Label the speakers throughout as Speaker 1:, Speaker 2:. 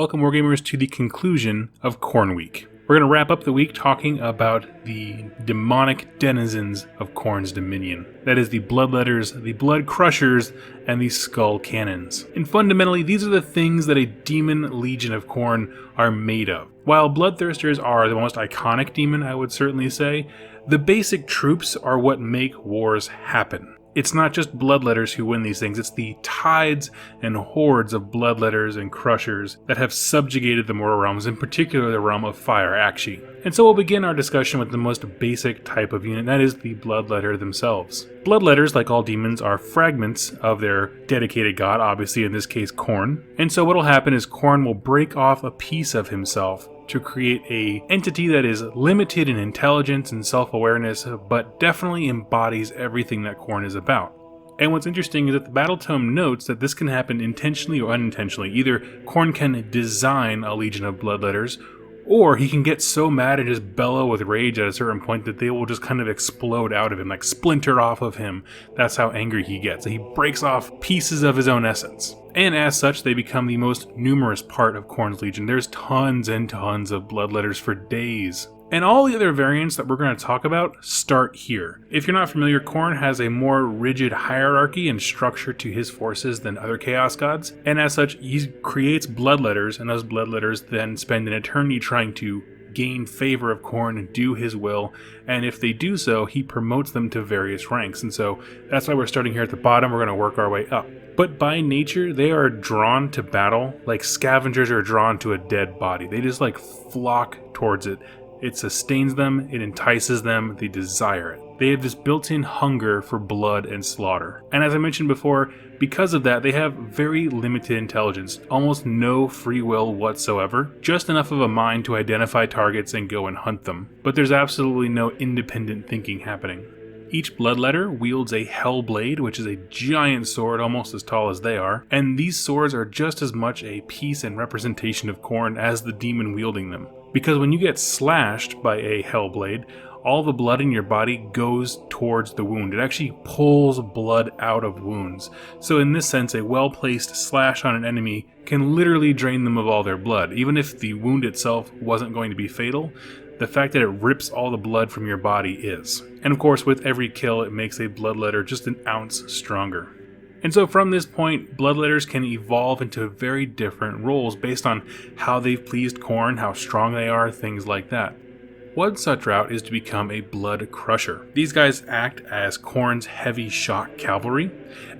Speaker 1: Welcome, Wargamers, to the conclusion of Khorne Week. We're going to wrap up the week talking about the demonic denizens of Khorne's dominion. That is the Bloodletters, the Blood Crushers, and the Skull Cannons. And fundamentally, these are the things that a demon legion of Khorne are made of. While Bloodthirsters are the most iconic demon, I would certainly say, the basic troops are what make wars happen. It's not just Bloodletters who win these things, it's the tides and hordes of Bloodletters and Crushers that have subjugated the mortal realms, in particular the realm of Fire Akshi. And so we'll begin our discussion with the most basic type of unit, and that is the Bloodletter themselves. Bloodletters, like all demons, are fragments of their dedicated god, obviously in this case Khorne. And so what will happen is Khorne will break off a piece of himself to create a entity that is limited in intelligence and self-awareness, but definitely embodies everything that Khorne is about. And what's interesting is that the Battle Tome notes that this can happen intentionally or unintentionally. Either Khorne can design a legion of Bloodletters, or he can get so mad and just bellow with rage at a certain point that they will just kind of explode out of him, like splinter off of him. That's how angry he gets. He breaks off pieces of his own essence. And as such, they become the most numerous part of Khorne's legion. There's tons and tons of Bloodletters for days. And all the other variants that we're going to talk about start here. If you're not familiar, Khorne has a more rigid hierarchy and structure to his forces than other Chaos Gods, and as such, he creates Bloodletters, and those Bloodletters then spend an eternity trying to gain favor of Khorne and do his will, and if they do so, he promotes them to various ranks, and so that's why we're starting here at the bottom. We're going to work our way up. But by nature, they are drawn to battle like scavengers are drawn to a dead body. They just flock towards it. It sustains them, it entices them, they desire it. They have this built-in hunger for blood and slaughter. And as I mentioned before, because of that, they have very limited intelligence, almost no free will whatsoever, just enough of a mind to identify targets and go and hunt them. But there's absolutely no independent thinking happening. Each Bloodletter wields a Hellblade, which is a giant sword almost as tall as they are, and these swords are just as much a piece and representation of Khorne as the demon wielding them. Because when you get slashed by a Hellblade, all the blood in your body goes towards the wound. It actually pulls blood out of wounds. So in this sense, a well-placed slash on an enemy can literally drain them of all their blood. Even if the wound itself wasn't going to be fatal, the fact that it rips all the blood from your body is. And of course, with every kill, it makes a Bloodletter just an ounce stronger. And so from this point, Bloodletters can evolve into very different roles based on how they've pleased Khorne, how strong they are, things like that. One such route is to become a Blood Crusher. These guys act as Khorne's heavy shock cavalry,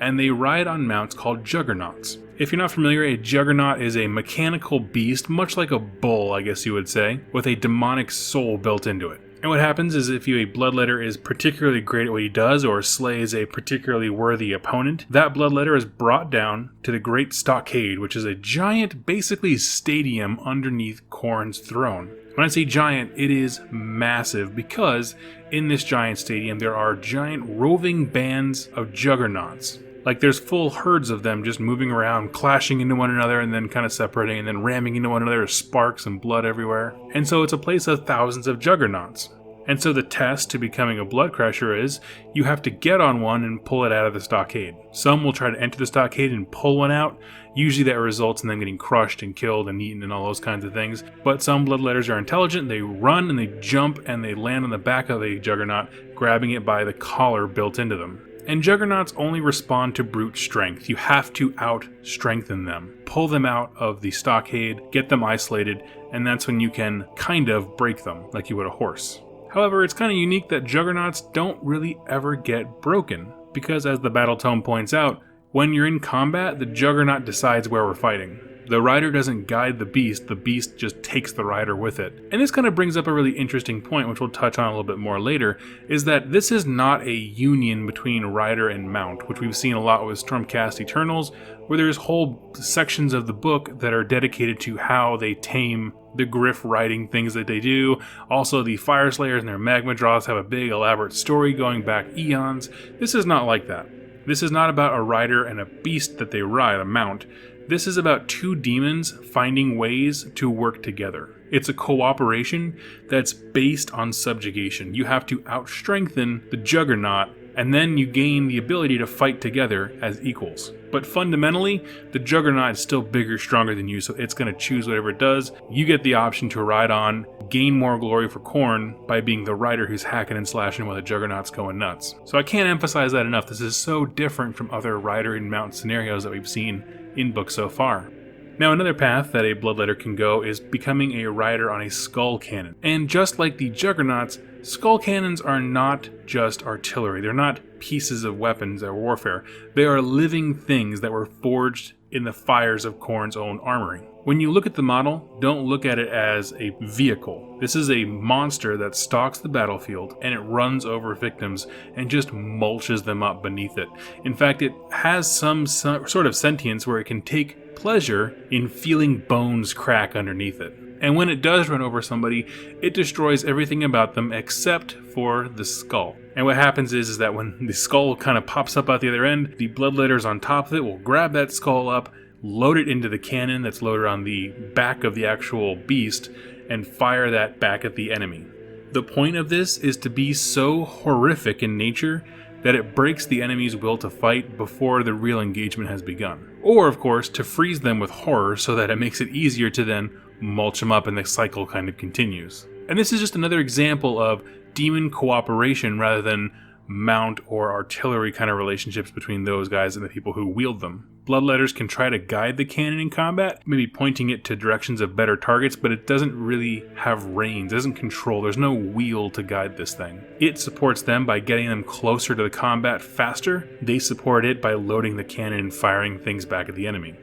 Speaker 1: and they ride on mounts called Juggernauts. If you're not familiar, a Juggernaut is a mechanical beast, much like a bull, I guess you would say, with a demonic soul built into it. And what happens is if a Bloodletter is particularly great at what he does or slays a particularly worthy opponent, that Bloodletter is brought down to the Great Stockade, which is a giant, basically stadium underneath Khorne's throne. When I say giant, it is massive because in this giant stadium there are giant roving bands of Juggernauts. Like there's full herds of them just moving around, clashing into one another and then kind of separating and then ramming into one another, sparks and blood everywhere. And so it's a place of thousands of Juggernauts. And so the test to becoming a Blood Crusher is you have to get on one and pull it out of the stockade. Some will try to enter the stockade and pull one out. Usually that results in them getting crushed and killed and eaten and all those kinds of things. But some Bloodletters are intelligent. They run and they jump and they land on the back of a Juggernaut, grabbing it by the collar built into them. And Juggernauts only respond to brute strength. You have to out-strengthen them. Pull them out of the stockade, get them isolated, and that's when you can kind of break them, like you would a horse. However, it's kind of unique that Juggernauts don't really ever get broken, because as the Battle Tome points out, when you're in combat, the Juggernaut decides where we're fighting. The rider doesn't guide the beast just takes the rider with it. And this kind of brings up a really interesting point, which we'll touch on a little bit more later, is that this is not a union between rider and mount, which we've seen a lot with Stormcast Eternals, where there's whole sections of the book that are dedicated to how they tame the griff riding things that they do. Also, the Fire Slayers and their magma draws have a big elaborate story going back eons. This is not like that. This is not about a rider and a beast that they ride, a mount. This is about two demons finding ways to work together. It's a cooperation that's based on subjugation. You have to out-strengthen the Juggernaut and then you gain the ability to fight together as equals. But fundamentally, the Juggernaut is still bigger, stronger than you, so it's going to choose whatever it does. You get the option to ride on, gain more glory for Khorne by being the rider who's hacking and slashing while the Juggernaut's going nuts. So I can't emphasize that enough. This is so different from other rider and mount scenarios that we've seen in books so far. Now, another path that a Bloodletter can go is becoming a rider on a skull cannon. And just like the Juggernauts, skull cannons are not just artillery. They're not pieces of weapons or warfare. They are living things that were forged in the fires of Khorne's own armory. When you look at the model, don't look at it as a vehicle. This is a monster that stalks the battlefield and it runs over victims and just mulches them up beneath it. In fact, it has some sort of sentience where it can take pleasure in feeling bones crack underneath it. And when it does run over somebody, it destroys everything about them except for the skull. And what happens is that when the skull kind of pops up out the other end, the Bloodletters on top of it will grab that skull up, load it into the cannon that's loaded on the back of the actual beast, and fire that back at the enemy. The point of this is to be so horrific in nature that it breaks the enemy's will to fight before the real engagement has begun. Or, of course, to freeze them with horror so that it makes it easier to then mulch them up and the cycle kind of continues. And this is just another example of demon cooperation rather than mount or artillery kind of relationships between those guys and the people who wield them. Bloodletters can try to guide the cannon in combat, maybe pointing it to directions of better targets, but it doesn't really have reins, it doesn't control, there's no wheel to guide this thing. It supports them by getting them closer to the combat faster. They support it by loading the cannon and firing things back at the enemy.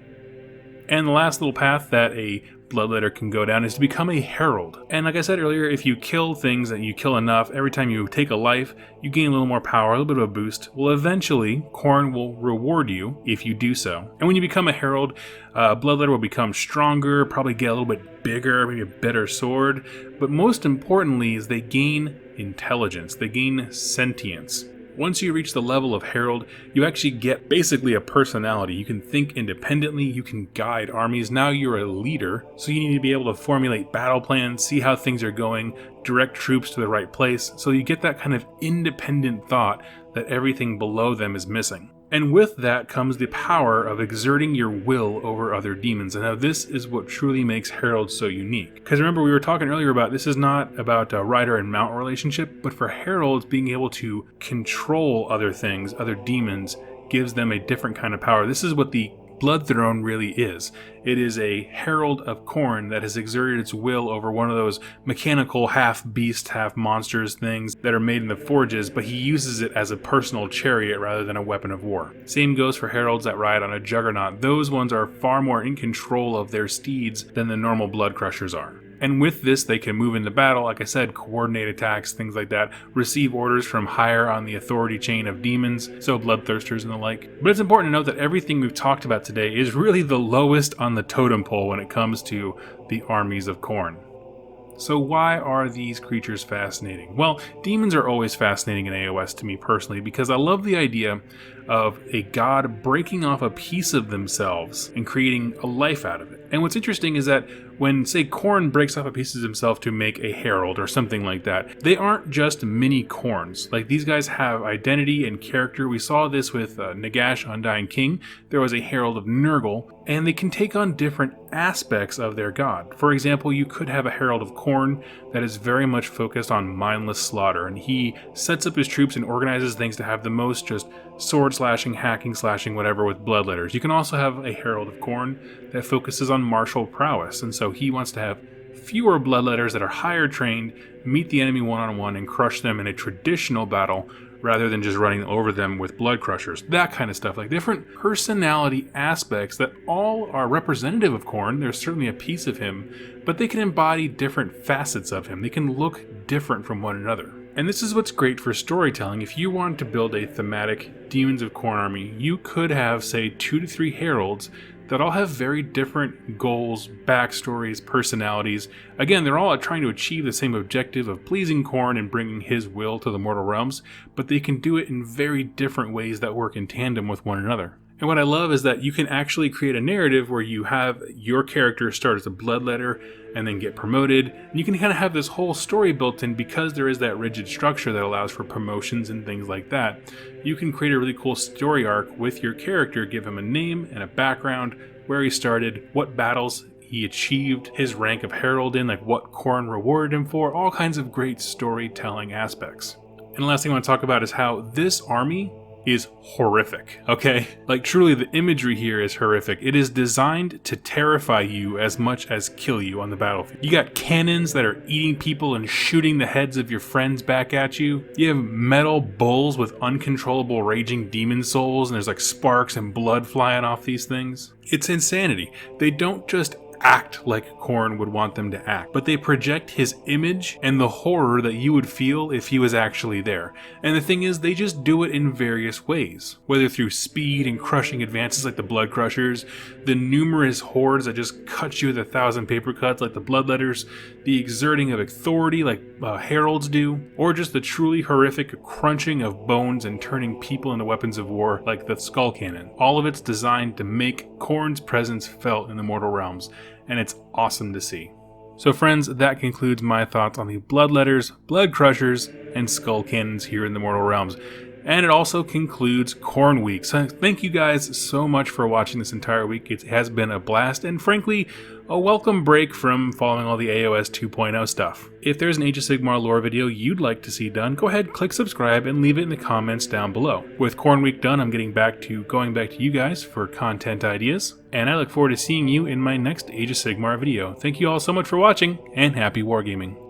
Speaker 1: And the last little path that a Bloodletter can go down is to become a herald. And like I said earlier, if you kill things and you kill enough, every time you take a life, you gain a little more power, a little bit of a boost. Well, eventually, Khorne will reward you if you do so. And when you become a herald, Bloodletter will become stronger, probably get a little bit bigger, maybe a better sword. But most importantly is they gain intelligence, they gain sentience. Once you reach the level of Herald, you actually get basically a personality. You can think independently, you can guide armies. Now you're a leader, so you need to be able to formulate battle plans, see how things are going, direct troops to the right place, so you get that kind of independent thought that everything below them is missing. And with that comes the power of exerting your will over other demons. And now this is what truly makes Herald so unique. Because remember, we were talking earlier about this is not about a rider and mount relationship, but for Heralds, being able to control other things, other demons, gives them a different kind of power. This is what the Blood Throne really is. It is a herald of Khorne that has exerted its will over one of those mechanical half-beast, half-monsters things that are made in the forges, but he uses it as a personal chariot rather than a weapon of war. Same goes for heralds that ride on a Juggernaut. Those ones are far more in control of their steeds than the normal blood crushers are. And with this, they can move into battle, like I said, coordinate attacks, things like that, receive orders from higher on the authority chain of demons, so bloodthirsters and the like. But it's important to note that everything we've talked about today is really the lowest on the totem pole when it comes to the armies of Khorne. So why are these creatures fascinating? Well, demons are always fascinating in AOS to me personally because I love the idea of a god breaking off a piece of themselves and creating a life out of it. And what's interesting is that when, say, Khorne breaks off a piece of himself to make a herald or something like that, they aren't just mini Khornes. Like, these guys have identity and character. We saw this with Nagash, Undying King. There was a herald of Nurgle, and they can take on different aspects of their god. For example, you could have a herald of Khorne that is very much focused on mindless slaughter, and he sets up his troops and organizes things to have the most just sword slashing, hacking, slashing, whatever with bloodletters. You can also have a herald of Khorne that focuses on martial prowess, and so he wants to have fewer bloodletters that are higher trained, meet the enemy one-on-one and crush them in a traditional battle rather than just running over them with blood crushers. That kind of stuff, like different personality aspects that all are representative of Khorne. There's certainly a piece of him, but they can embody different facets of him. They can look different from one another. And this is what's great for storytelling. If you want to build a thematic Demons of Khorne army, you could have, say, 2 to 3 heralds that all have very different goals, backstories, personalities. Again, they're all trying to achieve the same objective of pleasing Khorne and bringing his will to the mortal realms, but they can do it in very different ways that work in tandem with one another. And what I love is that you can actually create a narrative where you have your character start as a bloodletter and then get promoted. And you can kind of have this whole story built in because there is that rigid structure that allows for promotions and things like that. You can create a really cool story arc with your character, give him a name and a background, where he started, what battles he achieved his rank of herald in, like what Khorne rewarded him for, all kinds of great storytelling aspects. And the last thing I want to talk about is how this army is horrific, okay? Like, truly, the imagery here is horrific. It is designed to terrify you as much as kill you on the battlefield. You got cannons that are eating people and shooting the heads of your friends back at you. You have metal bulls with uncontrollable raging demon souls, and there's like sparks and blood flying off these things. It's insanity. They don't just act like Khorne would want them to act, but they project his image and the horror that you would feel if he was actually there. And the thing is, they just do it in various ways, whether through speed and crushing advances like the Blood Crushers, the numerous hordes that just cut you with 1,000 paper cuts like the Bloodletters, the exerting of authority like heralds do, or just the truly horrific crunching of bones and turning people into weapons of war like the Skull Cannon. All of it's designed to make Khorne's presence felt in the mortal realms, and it's awesome to see. So friends, that concludes my thoughts on the Bloodletters, Blood Crushers, and Skull Cannons here in the Mortal Realms. And it also concludes Khorne Week. So thank you guys so much for watching this entire week. It has been a blast, and frankly, a welcome break from following all the AOS 2.0 stuff. If there's an Age of Sigmar lore video you'd like to see done, go ahead, click subscribe, and leave it in the comments down below. With Khorne Week done, I'm going back to you guys for content ideas, and I look forward to seeing you in my next Age of Sigmar video. Thank you all so much for watching, and happy wargaming.